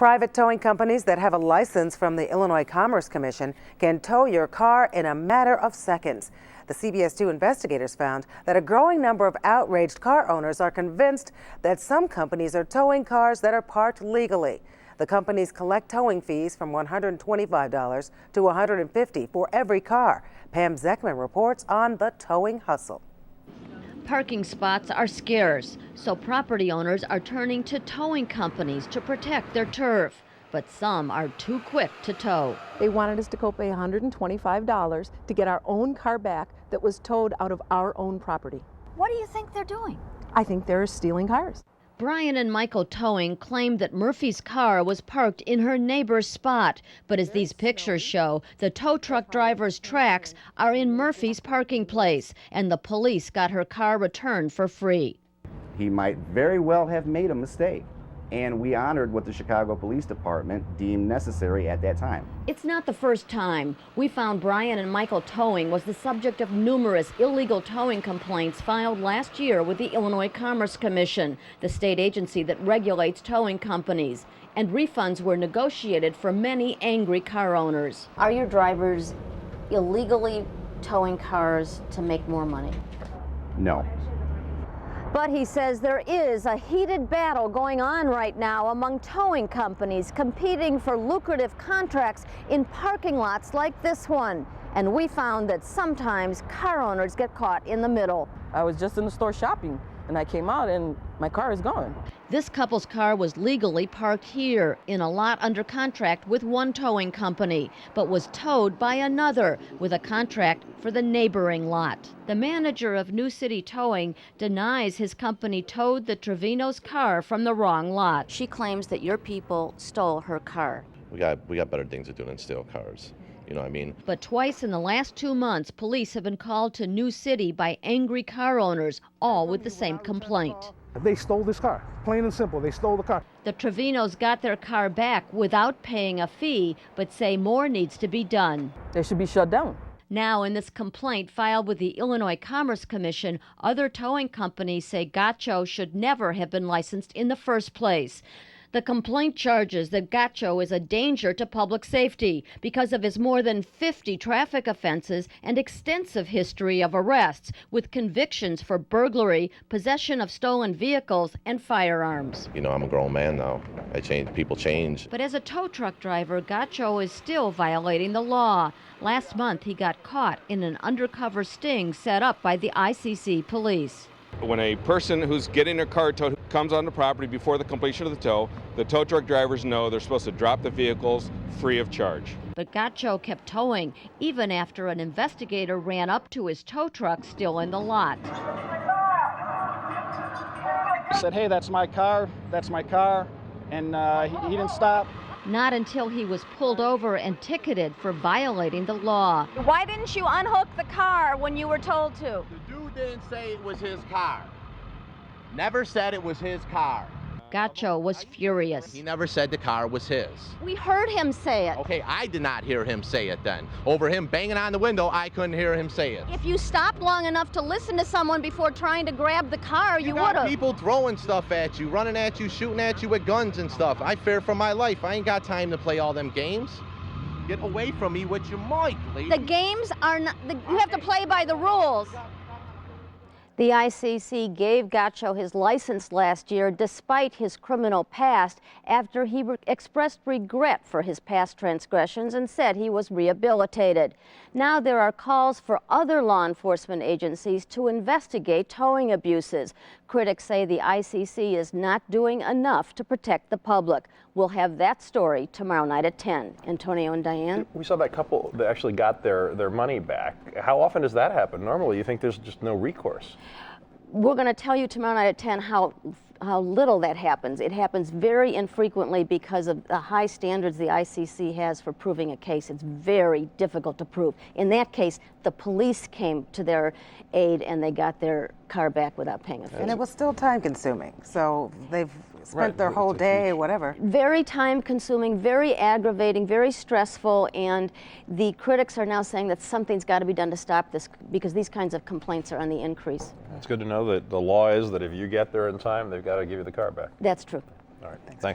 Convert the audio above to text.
Private towing companies that have a license from the Illinois Commerce Commission can tow your car in a matter of seconds. The CBS 2 investigators found that a growing number of outraged car owners are convinced that some companies are towing cars that are parked legally. The companies collect towing fees from $125 to $150 for every car. Pam Zeckman reports on the towing hustle. Parking spots are scarce, so property owners are turning to towing companies to protect their turf. But some are too quick to tow. They wanted us to go pay $125 to get our own car back that was towed out of our own property. What do you think they're doing? I think they're stealing cars. Brian and Michael Towing claimed that Murphy's car was parked in her neighbor's spot. But as these pictures show, the tow truck driver's tracks are in Murphy's parking place, and the police got her car returned for free. He might very well have made a mistake, and we honored what the Chicago Police Department deemed necessary at that time. It's not the first time. We found Brian and Michael Towing was the subject of numerous illegal towing complaints filed last year with the Illinois Commerce Commission, the state agency that regulates towing companies. And refunds were negotiated for many angry car owners. Are your drivers illegally towing cars to make more money? No. But he says there is a heated battle going on right now among towing companies competing for lucrative contracts in parking lots like this one. And we found that sometimes car owners get caught in the middle. I was just in the store shopping and I came out and my car is gone. This couple's car was legally parked here in a lot under contract with one towing company, but was towed by another with a contract for the neighboring lot. The manager of New City Towing denies his company towed the Trevino's car from the wrong lot. She claims that your people stole her car. We got better things to do than steal cars. You know what I mean? But twice in the last 2 months, police have been called to New City by angry car owners, all with the same complaint. They stole this car, plain and simple. They stole the car. The Trevinos got their car back without paying a fee, but say more needs to be done. They should be shut down. Now, in this complaint filed with the Illinois Commerce Commission, other towing companies say Gacho should never have been licensed in the first place. The complaint charges that Gacho is a danger to public safety because of his more than 50 traffic offenses and extensive history of arrests with convictions for burglary, possession of stolen vehicles, and firearms. You know, I'm a grown man now. People change. But as a tow truck driver, Gacho is still violating the law. Last month, he got caught in an undercover sting set up by the ICC police. When a person who's getting their car towed comes on the property before the completion of the tow truck drivers know they're supposed to drop the vehicles free of charge. But Gacho kept towing, even after an investigator ran up to his tow truck still in the lot. He said, "Hey, that's my car, and he didn't stop. Not until he was pulled over and ticketed for violating the law. Why didn't you unhook the car when you were told to? The dude didn't say it was his car. Never said it was his car. Gacho was furious. He never said the car was his. We heard him say it. Okay, I did not hear him say it then. Over him banging on the window, I couldn't hear him say it. If you stopped long enough to listen to someone before trying to grab the car, you would have. People throwing stuff at you, running at you, shooting at you with guns and stuff. I fear for my life. I ain't got time to play all them games. Get away from me with your mic, lady. The games are not, you have to play by the rules. The ICC gave Gacho his license last year despite his criminal past after he expressed regret for his past transgressions and said he was rehabilitated. Now there are calls for other law enforcement agencies to investigate towing abuses. Critics say the ICC is not doing enough to protect the public. We'll have that story tomorrow night at 10. Antonio and Diane? We saw that couple that actually got their money back. How often does that happen? Normally, you think there's just no recourse. We're going to tell you tomorrow night at 10 how little that happens. It happens very infrequently because of the high standards the ICC has for proving a case. It's very difficult to prove. In that case, the police came to their aid and they got their car back without paying a fee. And it was still time consuming, so they've spent their whole day or whatever. Very time consuming, very aggravating, very stressful, and the critics are now saying that something's got to be done to stop this because these kinds of complaints are on the increase. It's good to know that the law is that if you get there in time, they've got to give you the car back. That's true. All right, thanks, man.